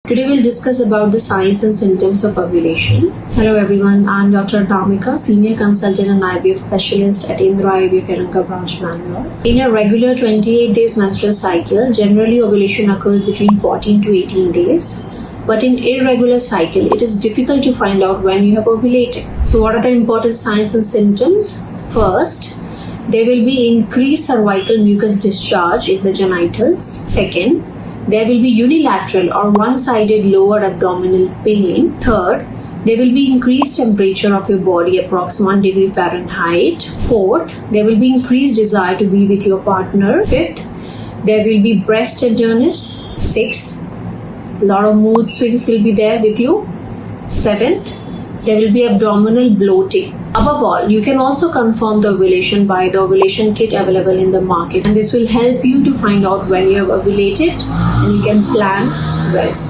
Today we'll discuss about the signs and symptoms of ovulation. Hello everyone, I'm Dr. Anamika, Senior Consultant and IVF Specialist at Indira IVF Yelahanka branch, Bangalore. In a regular 28 days menstrual cycle, generally ovulation occurs between 14 to 18 days. But in irregular cycle, it is difficult to find out when you have ovulated. So what are the important signs and symptoms? First, there will be increased cervical mucus discharge in the genitals. Second, there will be unilateral or one-sided lower abdominal pain. Third, there will be increased temperature of your body, approx 1 degree Fahrenheit. Fourth, there will be increased desire to be with your partner. Fifth, there will be breast tenderness. Sixth, a lot of mood swings will be there with you. Seventh, there will be abdominal bloating. Above all, you can also confirm the ovulation by the ovulation kit available in the market, and this will help you to find out when you have ovulated and you can plan well.